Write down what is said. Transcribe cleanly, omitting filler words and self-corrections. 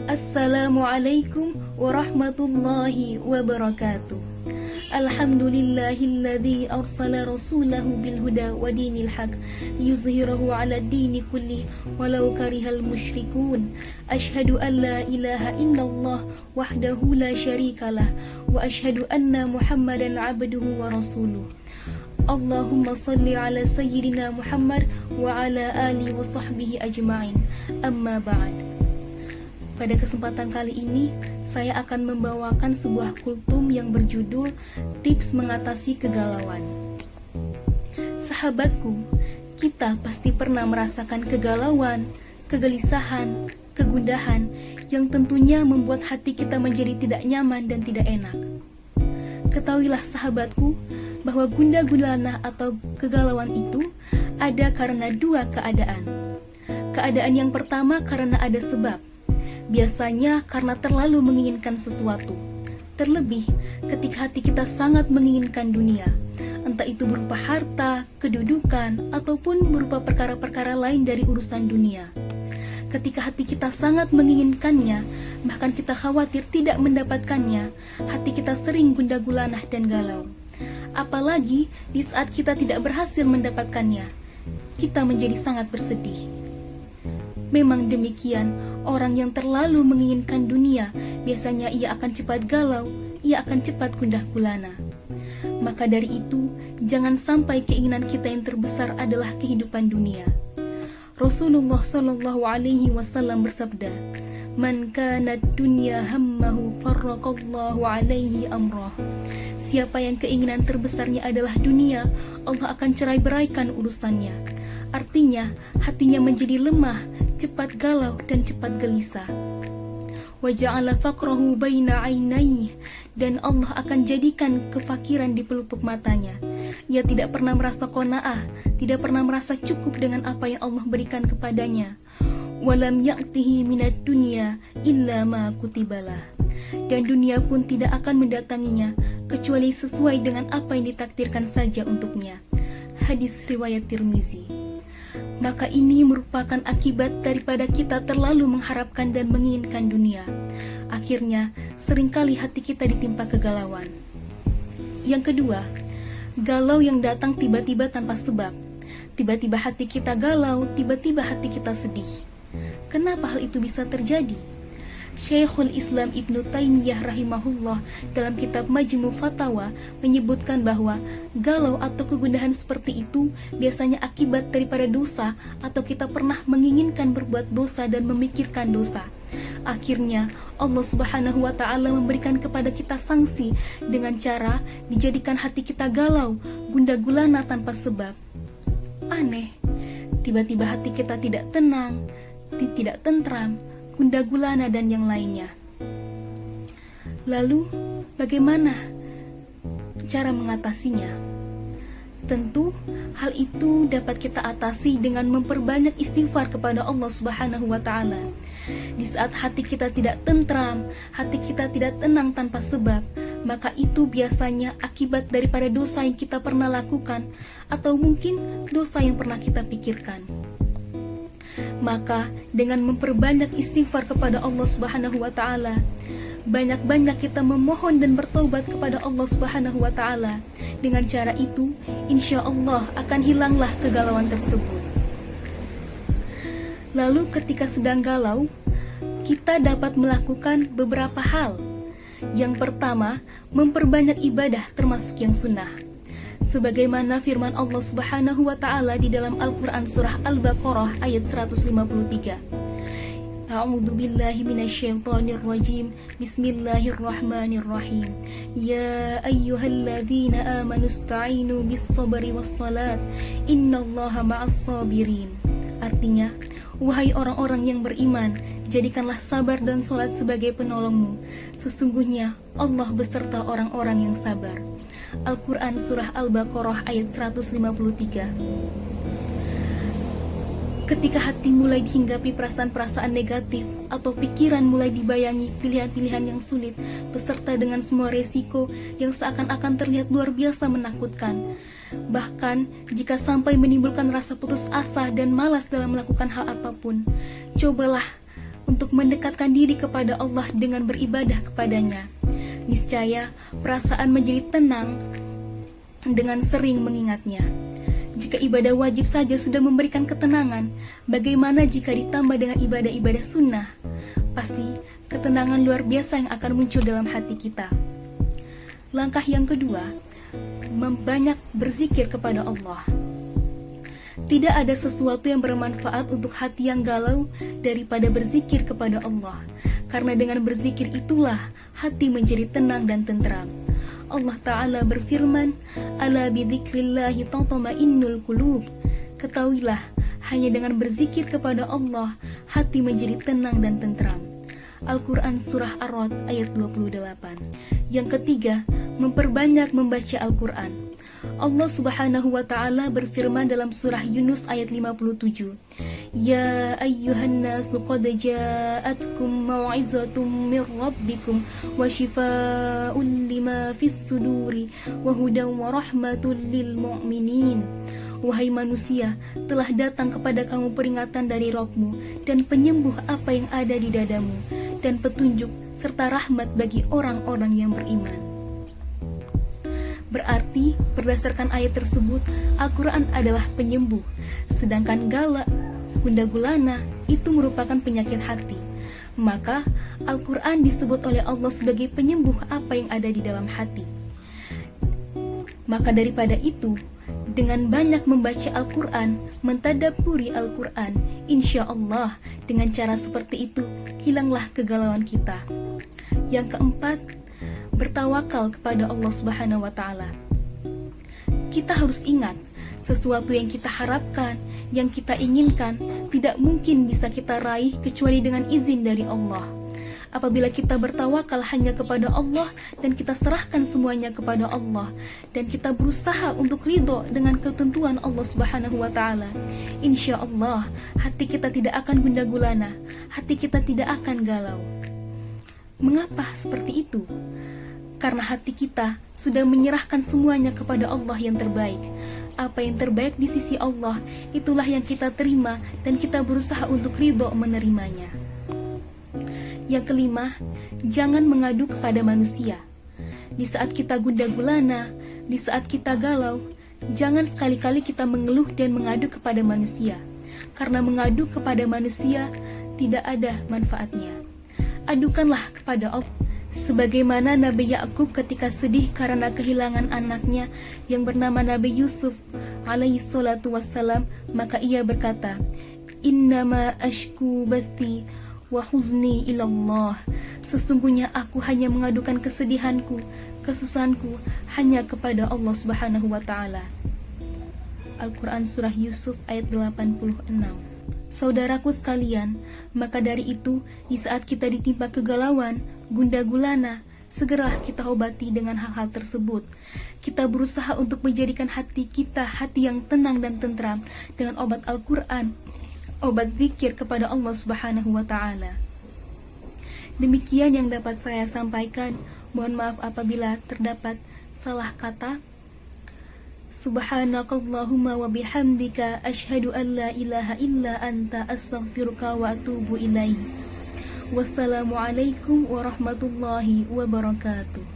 Assalamualaikum warahmatullahi wabarakatuh. Alhamdulillahilladzi arsala rasulahu bilhuda wa dinil haq liyuzhirahu ala dini kulli walau karihal musyrikun. Ashhadu an la ilaha illallah wahdahu la syarikalah wa ashhadu anna Muhammadan abduhu wa rasuluh. Allahumma salli ala sayyidina Muhammad wa ala alihi wa sahbihi ajma'in. Amma ba'd. Pada kesempatan kali ini, saya akan membawakan sebuah kultum yang berjudul Tips Mengatasi Kegalauan. Sahabatku, kita pasti pernah merasakan kegalauan, kegelisahan, kegundahan yang tentunya membuat hati kita menjadi tidak nyaman dan tidak enak. Ketahuilah sahabatku, bahwa gundah gulana atau kegalauan itu ada karena dua keadaan. Keadaan yang pertama karena ada sebab. Biasanya karena terlalu menginginkan sesuatu. Terlebih ketika hati kita sangat menginginkan dunia, entah itu berupa harta, kedudukan, ataupun berupa perkara-perkara lain dari urusan dunia. Ketika hati kita sangat menginginkannya, bahkan kita khawatir tidak mendapatkannya, hati kita sering gundah gulanah dan galau. Apalagi di saat kita tidak berhasil mendapatkannya, kita menjadi sangat bersedih. Memang demikian, orang yang terlalu menginginkan dunia, biasanya ia akan cepat galau, ia akan cepat gundah gulana. Maka dari itu, jangan sampai keinginan kita yang terbesar adalah kehidupan dunia. Rasulullah Shallallahu Alaihi Wasallam bersabda, "Man kanat dunya hammahu farraqallahu alaihi amrah." Siapa yang keinginan terbesarnya adalah dunia, Allah akan cerai-beraikan urusannya. Artinya, hatinya menjadi lemah, cepat galau dan cepat gelisah. Wa ja'ala faqrahu baina 'ainayhi, dan Allah akan jadikan kefakiran di pelupuk matanya. Ia tidak pernah merasa qanaah, tidak pernah merasa cukup dengan apa yang Allah berikan kepadanya. Walam ya'tihi minad dunya illa ma kutibalah. Dan dunia pun tidak akan mendatanginya kecuali sesuai dengan apa yang ditakdirkan saja untuknya. Hadis riwayat Tirmizi. Maka ini merupakan akibat daripada kita terlalu mengharapkan dan menginginkan dunia. Akhirnya, seringkali hati kita ditimpa kegalauan. Yang kedua, galau yang datang tiba-tiba tanpa sebab. Tiba-tiba hati kita galau, tiba-tiba hati kita sedih. Kenapa hal itu bisa terjadi? Syekhul Islam Ibnu Taimiyah rahimahullah dalam kitab Majmu' Fatawa menyebutkan bahwa galau atau kegundahan seperti itu biasanya akibat daripada dosa atau kita pernah menginginkan berbuat dosa dan memikirkan dosa. Akhirnya Allah Subhanahu wa Ta'ala memberikan kepada kita sanksi dengan cara dijadikan hati kita galau, gundah gulana tanpa sebab. Aneh, tiba-tiba hati kita tidak tenang, tidak tentram, gundah gulana dan yang lainnya. Lalu, bagaimana cara mengatasinya? Tentu, hal itu dapat kita atasi dengan memperbanyak istighfar kepada Allah Subhanahu wa Ta'ala. Di saat hati kita tidak tentram, hati kita tidak tenang tanpa sebab, maka itu biasanya akibat daripada dosa yang kita pernah lakukan, atau mungkin dosa yang pernah kita pikirkan. Maka dengan memperbanyak istighfar kepada Allah Subhanahu wa Ta'ala, banyak-banyak kita memohon dan bertaubat kepada Allah Subhanahu wa Ta'ala. Dengan cara itu, insya Allah akan hilanglah kegalauan tersebut. Lalu ketika sedang galau, kita dapat melakukan beberapa hal. Yang pertama, memperbanyak ibadah termasuk yang sunnah. Sebagaimana firman Allah Subhanahu wa Ta'ala di dalam Al-Quran surah Al-Baqarah ayat 153. A'udzu billahi minasyaitonir rajim. Bismillahirrahmanirrahim. Ya ayyuhalladzina amanu ista'inu bis-sabri was-salat. Innallaha ma'as sabirin. Artinya, wahai orang-orang yang beriman, jadikanlah sabar dan salat sebagai penolongmu. Sesungguhnya Allah beserta orang-orang yang sabar. Al-Quran Surah Al-Baqarah ayat 153. Ketika hati mulai dihinggapi perasaan-perasaan negatif atau pikiran mulai dibayangi pilihan-pilihan yang sulit beserta dengan semua resiko yang seakan-akan terlihat luar biasa menakutkan, bahkan jika sampai menimbulkan rasa putus asa dan malas dalam melakukan hal apapun, cobalah untuk mendekatkan diri kepada Allah dengan beribadah kepadanya. Niscaya perasaan menjadi tenang dengan sering mengingatnya. Jika ibadah wajib saja sudah memberikan ketenangan, bagaimana jika ditambah dengan ibadah-ibadah sunnah? Pasti ketenangan luar biasa yang akan muncul dalam hati kita. Langkah yang kedua, membanyak berzikir kepada Allah. Tidak ada sesuatu yang bermanfaat untuk hati yang galau daripada berzikir kepada Allah. Karena dengan berzikir itulah hati menjadi tenang dan tentram. Allah Ta'ala berfirman, "Ala bidzikrillahi tatma'innul qulub." Ketahuilah, hanya dengan berzikir kepada Allah, hati menjadi tenang dan tentram. Al-Quran Surah Ar-Ra'd ayat 28. Yang ketiga, memperbanyak membaca Al-Quran. Allah Subhanahu wa Ta'ala berfirman dalam surah Yunus ayat 57, "Ya ayyuhan nasu qad ja'atkum mau'izatum mir rabbikum wa shifaa'un lima fis suduri wa hudan wa rahmatul lil mu'minin." Wahai manusia, telah datang kepada kamu peringatan dari Rabb-mu dan penyembuh apa yang ada di dadamu, dan petunjuk serta rahmat bagi orang-orang yang beriman. Berarti, berdasarkan ayat tersebut, Al-Quran adalah penyembuh, sedangkan gala, gundah gulana, itu merupakan penyakit hati. Maka, Al-Quran disebut oleh Allah sebagai penyembuh apa yang ada di dalam hati. Maka daripada itu, dengan banyak membaca Al-Quran, mentadabburi Al-Quran, insya Allah, dengan cara seperti itu, hilanglah kegalauan kita. Yang keempat, bertawakal kepada Allah Subhanahu wa Ta'ala. Kita harus ingat, sesuatu yang kita harapkan, yang kita inginkan, tidak mungkin bisa kita raih kecuali dengan izin dari Allah. Apabila kita bertawakal hanya kepada Allah dan kita serahkan semuanya kepada Allah, dan kita berusaha untuk ridho dengan ketentuan Allah Subhanahu wa Ta'ala, insya Allah hati kita tidak akan gundah gulana, hati kita tidak akan galau. Mengapa seperti itu? Karena hati kita sudah menyerahkan semuanya kepada Allah yang terbaik. Apa yang terbaik di sisi Allah, itulah yang kita terima dan kita berusaha untuk ridho menerimanya. Yang kelima, jangan mengadu kepada manusia. Di saat kita gundah gulana, di saat kita galau, jangan sekali-kali kita mengeluh dan mengadu kepada manusia. Karena mengadu kepada manusia tidak ada manfaatnya. Adukanlah kepada Allah. Sebagaimana Nabi Yakub ketika sedih karena kehilangan anaknya yang bernama Nabi Yusuf alaihi salatu wassalam, maka ia berkata, "Innama ashku bathi wa huzni ilallah." Sesungguhnya aku hanya mengadukan kesedihanku, kesusahanku hanya kepada Allah Subhanahu wa Ta'ala. Al-Quran Surah Yusuf ayat 86. Saudaraku sekalian, maka dari itu, di saat kita ditimpa kegalauan, gundah gulana, segeralah kita obati dengan hal-hal tersebut. Kita berusaha untuk menjadikan hati kita hati yang tenang dan tentram dengan obat Al-Quran, obat zikir kepada Allah Subhanahu wa Ta'ala. Demikian yang dapat saya sampaikan. Mohon maaf apabila terdapat salah kata. Subhanakallahumma wa bihamdika asyhadu an la ilaha illa anta astaghfiruka wa atubu ilaik. Wassalamualaikum warahmatullahi wabarakatuh.